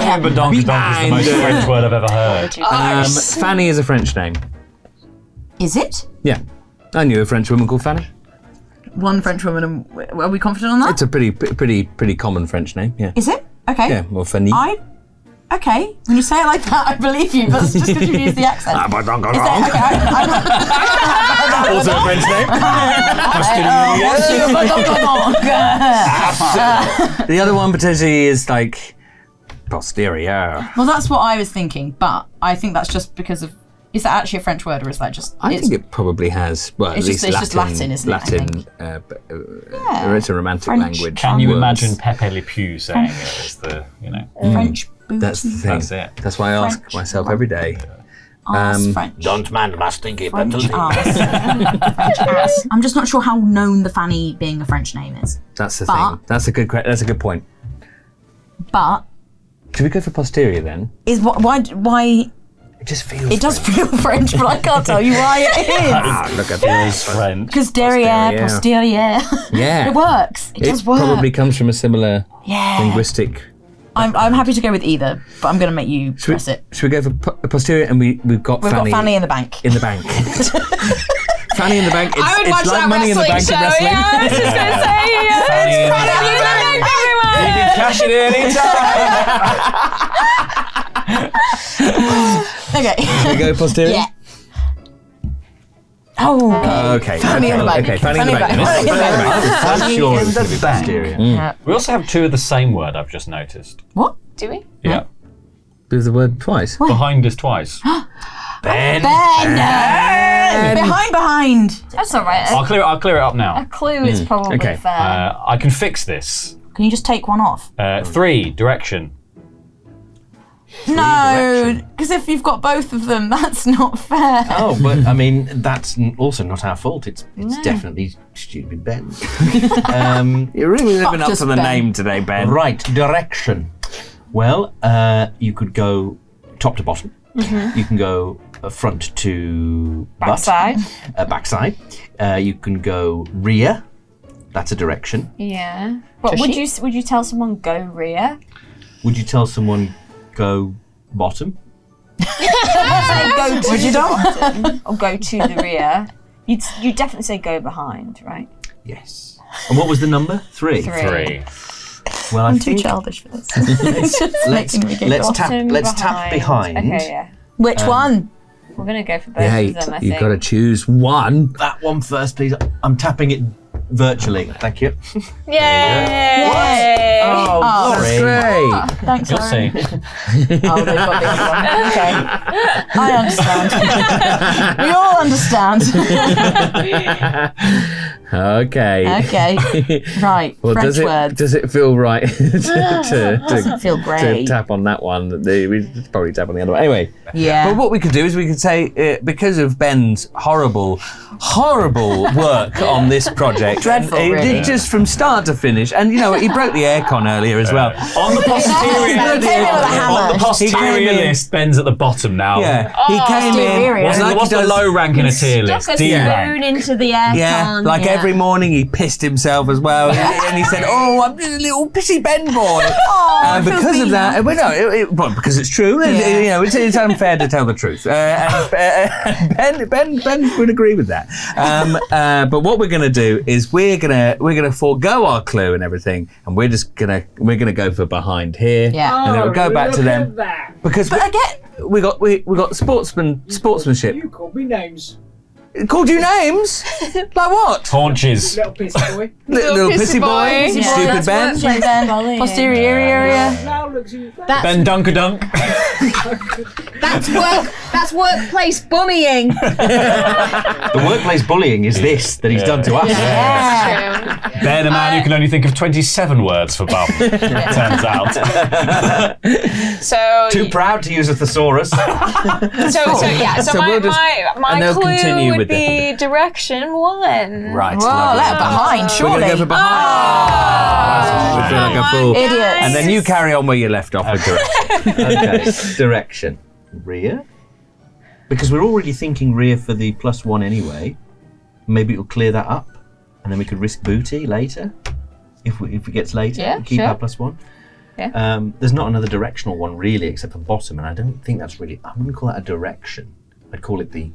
think badonkadonk is the most Behind. French word I've ever heard. Fanny is a French name. Is it? Yeah. I knew a French woman called Fanny. One French woman, and are we confident on that? It's a pretty common French name. Yeah. Is it? Okay. Yeah. Well, Fanny. Okay. When you say it like that, I believe you, but it's just because you use the accent. Is it? Okay, Also a French name. The other one potentially is like posterior. Well, that's what I was thinking, but I think that's just because of. Is that actually a French word, or is that just? I think it probably has. Well, at It's least just- it's Latin. just Latin, isn't it, I Latin. Or it's a romantic French. language. Can you Onwards. imagine Pepe Le Pew saying it as the, French booty. That's the thing. That's it. That's why I ask French. myself every day. Ass French. Don't man must think it, but French ass. French ass. I'm just not sure how known the Fanny being a French name is. That's the But- thing. That's a good point. But Should we go for posterior then? is why It just feels. it does French. feel French, but I can't tell you why it is. Look at this. French. Because derrière, posterior. Yeah. It works. It does work. Probably comes from a similar Yeah. linguistic. I'm happy to go with either, but I'm going to make you press it. Should we go for posterior? And we've got We've Fanny. got Fanny in the bank. in the bank. Fanny in the bank. It's, I would it's watch like that money in the wrestling bank in show. wrestling. Yeah, I was just gonna say, Fanny in the Fanny in the bank, everyone. You can cash it in anytime. Okay. Should we go posterior? Yeah. Oh, okay. Fanny in the back. Okay, fanny in the back. Fanny in the back. I'm sure it's going to be posterior. Yeah. We also have two of the same word, I've just noticed. What? Do we? Yeah. Do the word twice. Behind is twice. Ben. Behind. That's all right. I'll clear it up A now. clue is probably Okay. fair. I can fix this. Can you just take one off? 3, direction. No, because if you've got both of them, that's not fair. Oh, but I mean, that's also not our fault. It's definitely stupid Ben. You're really living up Just to the Ben. name today, Ben. Right, direction. Well, you could go top to bottom. You can go front to Backside. backside. You can go rear. That's a direction. Yeah. But would you tell someone go rear? Would you tell someone go bottom? Say go to Would you the not? bottom or go to the rear. You'd definitely say go behind, right? Yes. And what was the number? 3. 3. Well, I I'm too think childish for this. let's tap behind. Okay, yeah. Which one? We're gonna go for both of them, I You've think. got to choose one. That one first, please. I'm tapping it virtually. Thank you. Yay! Oh, sorry. Great. Thanks, You'll Aaron. see. Oh, they've got the other one. Okay. I understand. We all understand. Okay. Okay. Right. Well, French words. does it feel right Doesn't feel to great. tap on that one? We should probably tap on the other one. Anyway. Yeah. But what we could do is we could say, because of Ben's horrible work on this project, Dreadful, he really. did just from start to finish, and you know he broke the aircon earlier as well. On the posterior, He came in with a hammer. on the posterior He came in- list, Ben's at the bottom now. Yeah, he came in. Posterior. What's the low rank in a tier list? Stuck a D rank. spoon into the aircon. Yeah, like every morning he pissed himself as well, and he said, "Oh, I'm just a little pissy Ben boy." Because of that, well, no, well, because it's true. Yeah. You know, it's unfair to tell the truth. And Ben would agree with that. But what we're going to do is we're gonna forego our clue and everything, and we're gonna go for behind here. Yeah. And then we'll go back to Look them at that. because But again, we got sportsmanship. You called me names. Called you names? Like what? Haunches. Little pissy boy. Little pissy boy, boy. stupid Ben. Stupid Ben. Posterior area. Now looks you. Ben Dunkadunk. That's workplace bullying. The workplace bullying is this that he's done to us. True. Ben, a man who can only think of 27 words for bum. Turns out. So Too proud to use a thesaurus. So So my we'll just- and my they'll clue continue would with be direction 1. Right. Whoa, lovely. let behind, We're surely. gonna go for behind. We feel like a fool. Idiots. And then you carry on where you left off with direction. Okay. Direction. Rear? Because we're already thinking rear for the +1 anyway. Maybe it'll clear that up. And then we could risk booty later. If it gets later. Yeah, keep sure. our +1. Yeah. There's not another directional one really except for bottom, and I don't think that's really, I wouldn't call that a direction. I'd call it the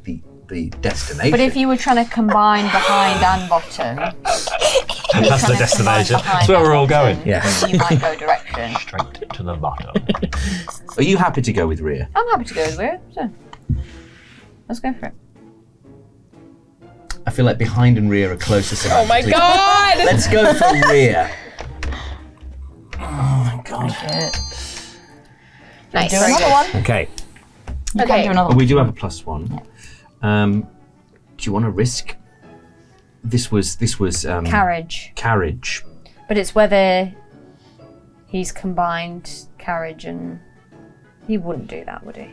destination. But if you were trying to combine behind and bottom, That's the destination. That's where we're all going. Yeah. then you might go direction. Straight to the bottom. Are you happy to go with rear? I'm happy to go with rear, so let's go for it. I feel like behind and rear are closer. Oh my god! Let's go for rear. Nice. Do another one. Okay. You can do another Oh, one. we do have a +1. Do you want to risk? This was Carriage. carriage. But it's whether he's combined carriage and... He wouldn't do that, would he?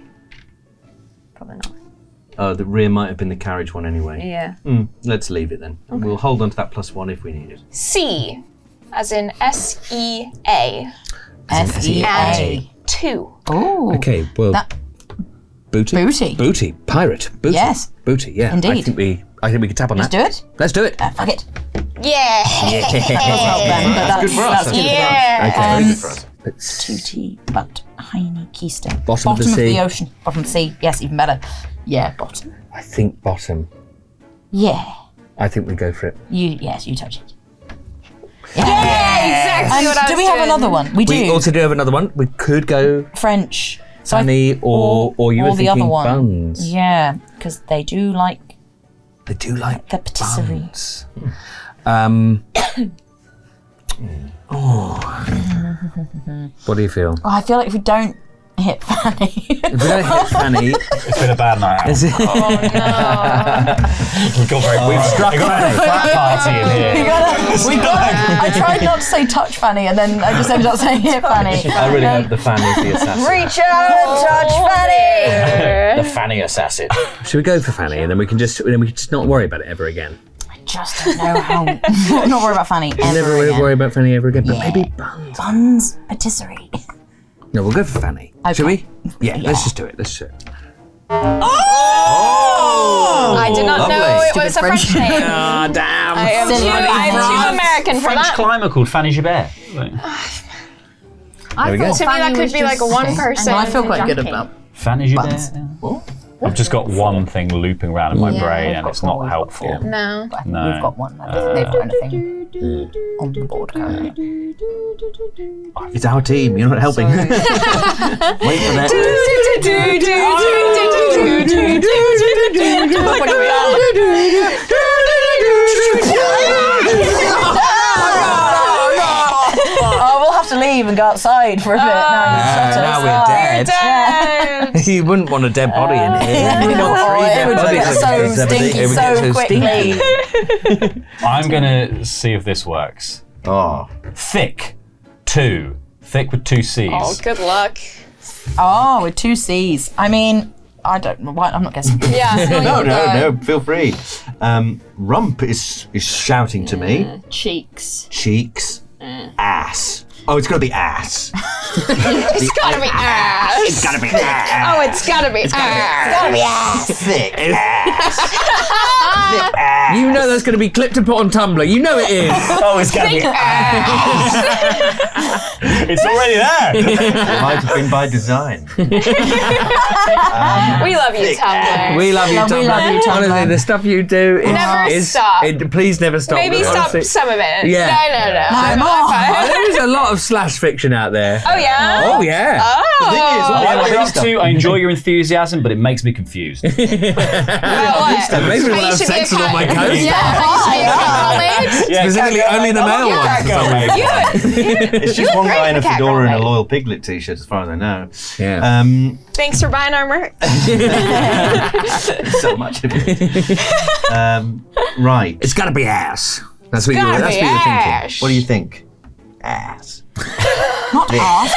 Probably not. Oh, the rear might have been the carriage one anyway. Yeah. Let's leave it then. We'll hold on to that +1 if we need it. C, as in SEA. SEA. 2. Ooh. Okay. Well. That- Booty. Booty. Booty. Pirate. Booty. Yes. Booty. Yeah. Indeed. I think we can tap on Let's that. do it. Let's do it. Fuck it. Yeah. Well then, but that's good for us. good for us. Yeah. Very good for us. It's 2T, but Heine Keister. Bottom of the sea. ocean. Bottom of the sea. Yes, even better. Yeah, bottom. I think bottom. Yeah. I think we go for it. Yes, you touch it. Yeah, exactly And what I was do we have doing. another one? We do. We also do have another one. We could go French. Fanny or you were the thinking other one. buns. Yeah, because they do like They do like the patisserie. buns. What do you feel? Oh, I feel like if we don't hit Fanny, If we don't hit Fanny, It's been a bad night. is it? We've struck a flat party in here. I tried not to say touch Fanny, and then I just ended up saying hit Fanny. I really hope the Fanny's the assassin. Reach out and touch Fanny. The Fanny assassin. Should we go for Fanny and then we can just not worry about it ever again? I just don't know how. Not worry about Fanny ever Never again. worry about Fanny ever again, but Yeah. maybe buns. Buns patisserie. No, we'll go for Fanny. Okay. Should we? Yeah, let's just do it. Let's do it. I did not know it Stupid was a French French name. Ah, damn. I am Silly too American for French that. climber called Fanny Gibert. There we go. To me, that could be like a one person. I feel quite good about Fanny Gibert. buns. I've just got one thing looping around in my brain, and it's not helpful. No. But I think No. we've got one. They've got anything on the board currently. It's our team. You're not helping. Wait for that. Oh, we'll have to leave and go outside for a bit. Now we're dead. You wouldn't want a dead body in here. We want three It dead would bodies. get so stinky It would get so quickly. I'm gonna see if this works. Oh. Thick. 2. Thick with 2 C's. Oh, good luck. Oh, with 2 C's. I mean, I don't know why. I'm not guessing. Yeah. No. Feel free. Rump is shouting to me. Cheeks. Cheeks. Ass. Oh, it's gotta be ass. It's gotta be ass. It's gotta be ass. Oh, it's gotta be ass. Thick ass. You know that's going to be clipped and put on Tumblr. You know it is. Oh, it's gotta be ass. It's already there. It might have been by design. We love you, Tumblr. We love you, Tumblr. We love you, Tumblr. Honestly, the stuff you do is stop. Please never stop. Maybe stop Honestly. some of it. Yeah. No. There is a lot of slash fiction out there. Oh, yeah? Oh, yeah. Oh. I like these two. I enjoy your enthusiasm, but it makes me confused. What? It makes me want to have sex with all my coats. Yeah, Specifically, only the male ones. It's just one guy in a cat fedora and a girl, Loyal Piglet t-shirt, as far as I know. Yeah. Thanks for buying our merch. So much of it. Right. It's got to be ass. That's what you're Gotta that's be what you're thinking. ass. What do you think? Ass. Not ass.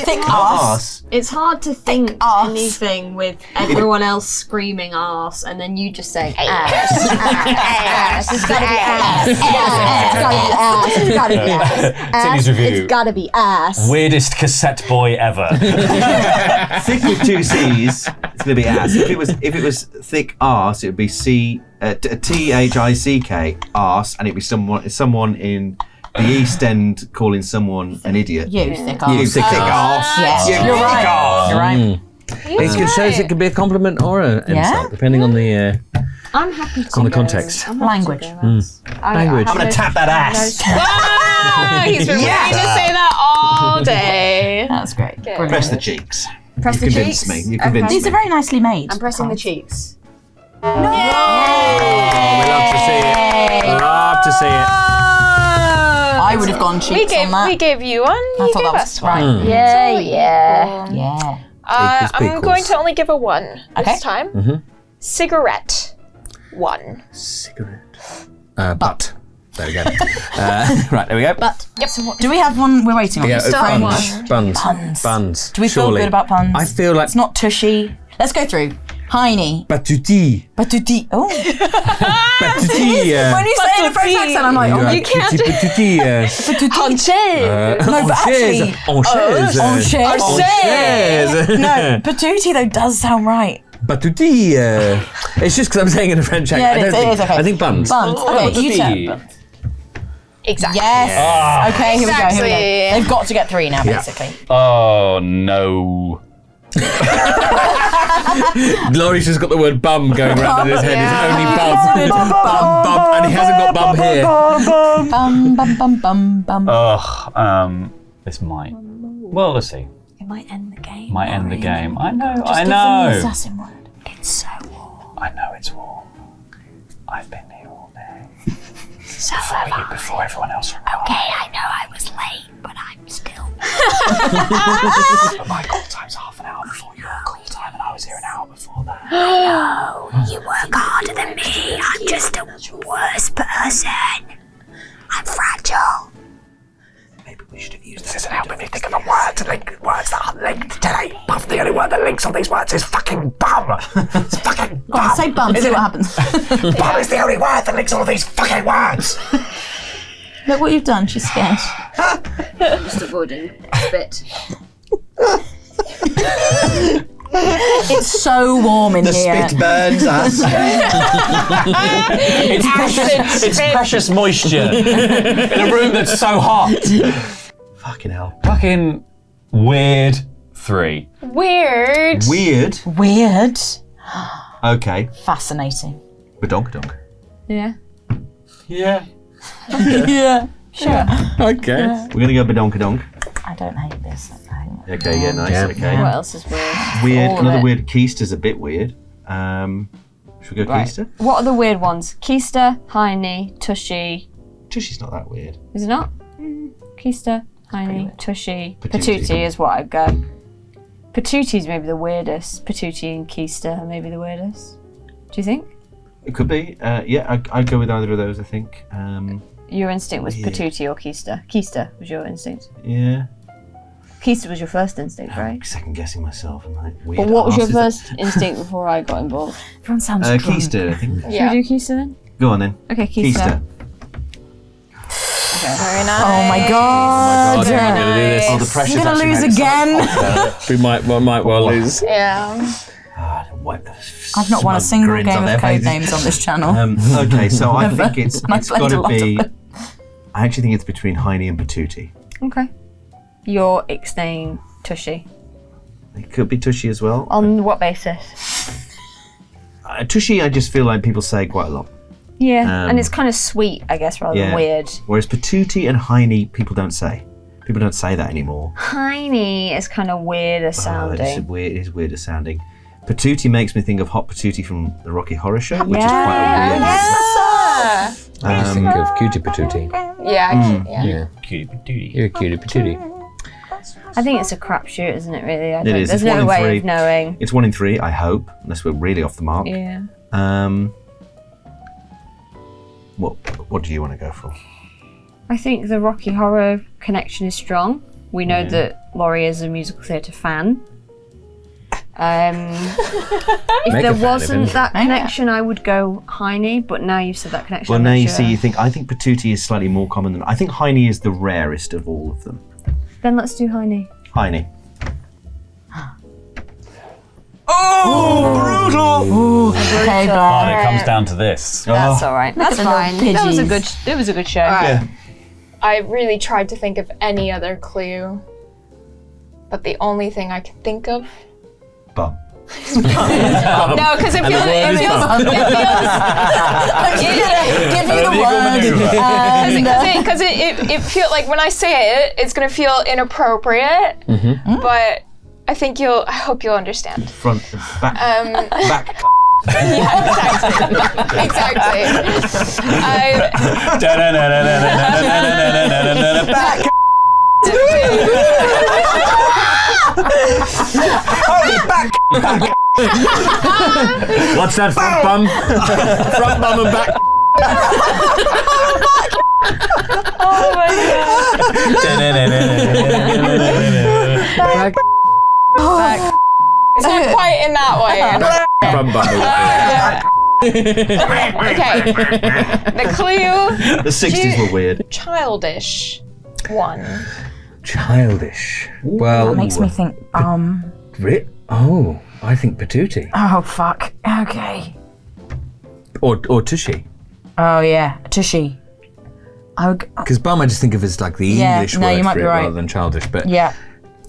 Thick ass. It's hard to think arse. anything with everyone else screaming arse and then you just saying ass. Ass. It's gotta be ass. It's gotta be ass. It's gotta be ass. Timmy's review. It's gotta be ass. Weirdest cassette boy ever. Thick with 2 C's. It's gonna be ass. If it was thick arse, it would be THICK arse, and it'd be someone in the East End calling someone an idiot. You thick You ass. thick arse. Yes, You you're thick right. arse. You're right. It shows it could be a compliment or an insult, depending on the I'm happy to on the go. context. I'm happy Language. to go ass. Language. I'm gonna tap that ass. Ah, he's been waiting to say that all day. That's great. Brilliant. Press the cheeks. Press You the convinced cheeks. me. You convinced These me. are very nicely made. I'm pressing the cheeks. Oh, we love to see it. Love to see it. I would have gone cheeks on that. We gave you one. I You thought gave that us was right. one. Yeah. I'm Equals. going to only give a 1 Okay. this time. Cigarette. 1. Cigarette. Butt. There we go. Right, there we go. But do we have one we're waiting on? Yeah, Start buns. Puns. Buns. Do we feel Surely. good about puns? I feel like It's not tushy. Let's go through. Heiny. Batuti. Batuti. Oh. Batuti. When you say it in a French accent, I'm like, oh, You can't- Batuti. Haunches. No, but actually- Enchaise. No, patootie though does sound right. Batuti. It's just because I'm saying it in a French accent. Yeah, I don't it think, is, okay. I think buns. Buns. Okay, you Batuti. turn. Exactly. Yes. Okay, here we go. Exactly. They've got to get 3 now, Yeah. basically. Oh no. Laurie's just got the word bum going around in his head. Yeah. It's only bum. Bum, and he hasn't got bum here. Bum, bum, bum, bum, bum. Ugh. This might. Well, let's see. might end the game. Might end the game. I know. Just I give them the know. assassin word. It's so warm. I know it's warm. I've been here all day. So Before everyone else. okay, I know I was late, but I'm still. But my call time's half an hour before your call time, and I was here an hour before that. No, you work harder than me. I'm just a worse person. I'm fragile. Maybe we should have used this isn't helping me think of a word to link words that aren't linked today. Buff, the only word that links all these words is fucking bum. It's fucking Go on, bum. say bum, see what happens. Bum is the only word that links all of these fucking words. Look what you've done, she's scared. Just avoiding spit. It's so warm in here. burns us. It's precious moisture in a room that's so hot. Fucking hell. Fucking weird 3. Weird. Weird. Weird. Okay. Fascinating. Badonkadonk. Yeah. Yeah. Yeah. Sure. Okay. We're gonna go badonkadonk. I don't hate this. Okay, yeah, nice. Yeah. Okay. What else is weird? Weird. All of Another it. weird. Keister's a bit weird. Should we go Right. Keister? What are the weird ones? Keister, Heine, Tushy. Tushy's not that weird. Is it not? Keister, Heine, Tushy. Patootie. Patootie is what I'd go. Patootie's maybe the weirdest. Patootie and Keister are maybe the weirdest. Do you think? It could be. Yeah, I'd go with either of those, I think. Your instinct was Weird. Patootie or Keister. Keister was your instinct. Yeah. Keister was your first instinct, right? Second guessing myself. I'm like, weird. But what was your asses. first instinct before I got involved? Everyone sounds drunk. Keister, I think. Should we do Keister then? Go on then. Okay, Keister. Very nice. Oh my god. I'm gonna do this. Oh, the pressure's You're gonna actually lose made it so again. We might well lose. Yeah. Wipe the I've not won a smug single grins game on of their faces. Codenames on this channel. Okay, so I think it's And I played got a to lot of be. it. I actually think it's between Heine and Patootie. Okay. You're ixnaying Tushy. It could be Tushy as well. On what basis? Tushy, I just feel like people say quite a lot. Yeah, and it's kind of sweet, I guess, rather than weird. Whereas Patootie and Heine, people don't say. People don't say that anymore. Heine is kind of weirder It sounding. is weirder sounding. Patootie makes me think of Hot Patootie from the Rocky Horror Show, which is quite a weird. I just think of Cutie Patootie. Yeah. Yeah. Cutie patootie. You're a cutie patootie. I think it's a crapshoot, isn't it, really? It is. There's It's 1 no in way 3. of knowing. It's 1 in 3, I hope, unless we're really off the mark. Yeah. What do you want to go for? I think the Rocky Horror connection is strong. We know that Laurie is a musical theatre fan. If Make there a fan of wasn't him. that connection, I would go Heine, but now you've said that connection. Well, I'm now not you sure. see, I think Patootie is slightly more common than. I think Heine is the rarest of all of them. Then let's do Heine. Heine. Oh, brutal! Okay, And Blair. it comes down to this. That's all right. That's at the little fine. That was a good. pidgeys. It was a good show. Alright. I really tried to think of any other clue, but the only thing I can think of. Bum. No, because it feels. Give me the word. Because it feels like when I say it, it's gonna feel inappropriate. But I think I hope you'll understand. Front, back, back. Exactly. Back. What's that front bum? Front bum and back. Oh my god. It's not quite in that way. Front bum. Okay. The clue, The 60s were weird. childish one. Childish. Well, That makes me think, oh, I think Patootie. oh fuck. Okay. Or Tushy. Oh yeah, Tushy. I would, Because bum I just think of as like the Yeah, English no, word you might for be it right. rather than childish. But yeah.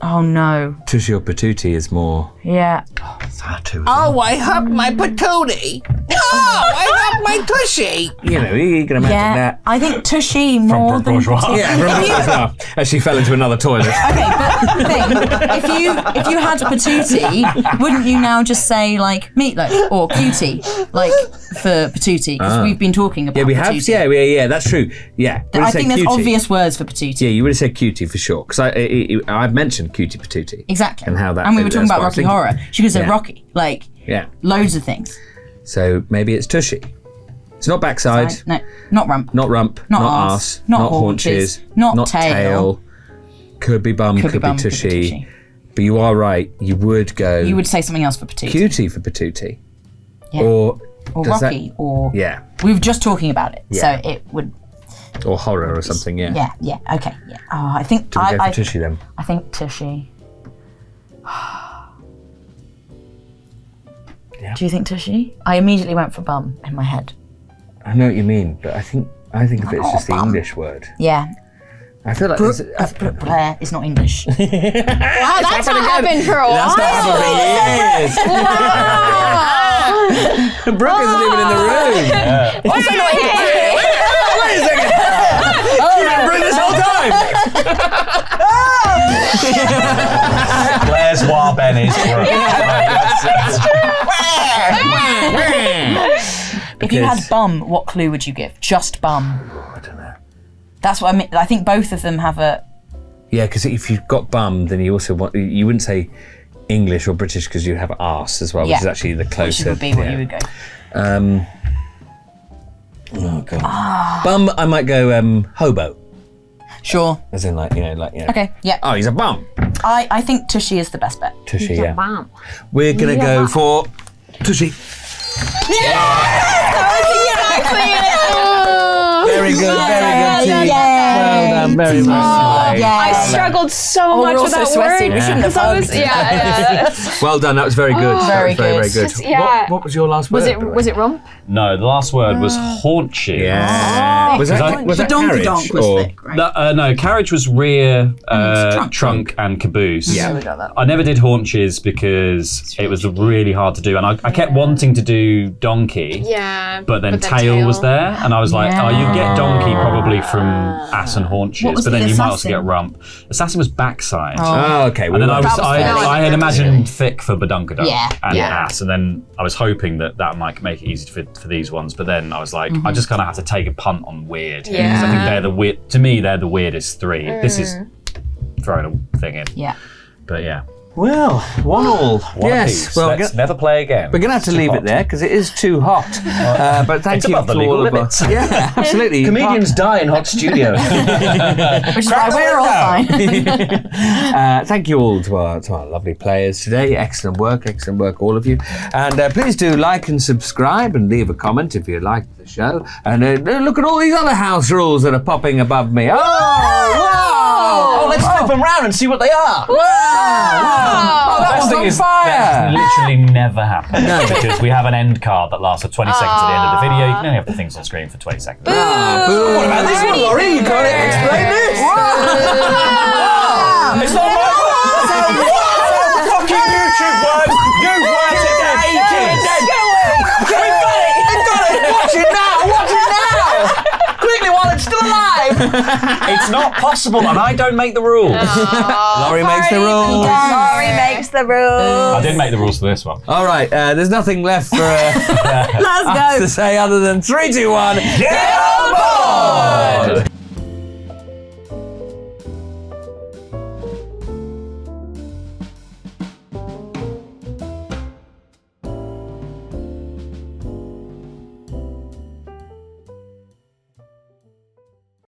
Oh no. Tushy or Patootie is more Yeah. Oh, I have my patootie. Oh, I have my tushy. You know, you can imagine Yeah. that. I think tushy more than bourgeois. petite. Yeah, from bourgeois. As she fell into another toilet. Okay, but thing, if you had patootie, wouldn't you now just say like meatloaf or cutie, like for patootie? Because we've been talking about Yeah, we have. patootie. Yeah, that's true. Yeah. I think there's cutie. obvious words for patootie. Yeah, you would have said cutie for sure. Because I've mentioned cutie patootie. Exactly. And how that. And we were talking that's about what I was Rocky thinking. Horror. She could say Yeah. Rocky, like Yeah. loads of things. So maybe it's tushy. It's not backside. No, not rump. Not rump. Not not arse, arse. not haunches. haunches, not tail. Could be bum. Could be bum, tushy. could be tushy. But you are right. You would go. You would say something else for patootie. cutie for patootie. Yeah. Or does Rocky, or Yeah. we were just talking about it, Yeah. so it would. Or horror or something. Yeah. Yeah, okay, yeah. Oh, I think Do we go for tushy then? I think tushy. Yeah. Do you think tushy? I immediately went for bum in my head. I know what you mean, but I think if it's just the English word. Yeah. I feel like Blair is not English. Wow, that's not happened for a while. That's not happened for years. Brooke isn't even in the room. Also not English. Wait a second. She's been Brooke this whole time. Blair's Warben is If you had bum, what clue would you give? Just bum. I don't know. That's what I mean. I think both of them have a. Yeah, because if you've got bum, then you also you wouldn't say English or British because you have arse as well, Yeah. which is actually the Which closer. would be what you would go. Oh god. Bum, I might go hobo, Sure. as in like. Okay. Yeah. Oh, he's a bum. I think tushy is the best bet. Tushy, yeah. Wow. We're gonna go for tushy. Very good, very good team. Well done, very much. I struggled so much we're with also that sweaty. word. We shouldn't have because I was, hugged. Well done, that was very good. Very That was very, good. very good. Yeah. What was your last word? Was it rump? No, the last word was haunchy. Yeah. Was that The donkey carriage? donk was or- thick, right? No, carriage was rear, trunk. trunk, and caboose. Yeah. We got that. I never did haunches because it was really hard to do, and I kept wanting to do donkey. Yeah. But then tail was there, and I was like, Yeah. oh, you get donkey probably from ass and What haunches, was but the then you might also assassin? get rump. Assassin was backside. Oh, okay. And then I That was fair. I had imagined thick for badunkadunk Yeah. and Yeah. ass, and then I was hoping that might make it easy for these ones. But then I was like, I just kind of have to take a punt on weird. here, 'cause I think they're the weird. To me, they're the weirdest three. This is throwing a thing in, Yeah. but yeah. Well, 1-1. One Yes. apiece. Well, Let's never play again. we're going to have to leave it there because it is too hot. But thank It's you above the to legal all of limits. us. Yeah, absolutely. Comedians die in hot studios. Which is why we're all fine. Thank you all to our lovely players today. Excellent work, all of you. And please do like and subscribe and leave a comment if you liked the show. And look at all these other house rules that are popping above me. Oh, wow! Oh, let's flip them round and see what they are. Wow! Oh, that Best was thing on is fire! that literally never happens because we have an end card that lasts for 20 seconds at the end of the video. You can only have the things on screen for 20 seconds. Ah, boo. What about this one, Laurie? You can't explain this. It's not my fault. Fucking YouTube words. You've worked it for ages. We've got it! Watch it now! Watch it now! Quickly while it's still alive! It's not possible, and I don't make the rules. Laurie makes the rules. Laurie makes the rules. I did make the rules for this one. All right, there's nothing left for Let's us go. to say other than 3, 2, 1. Get on!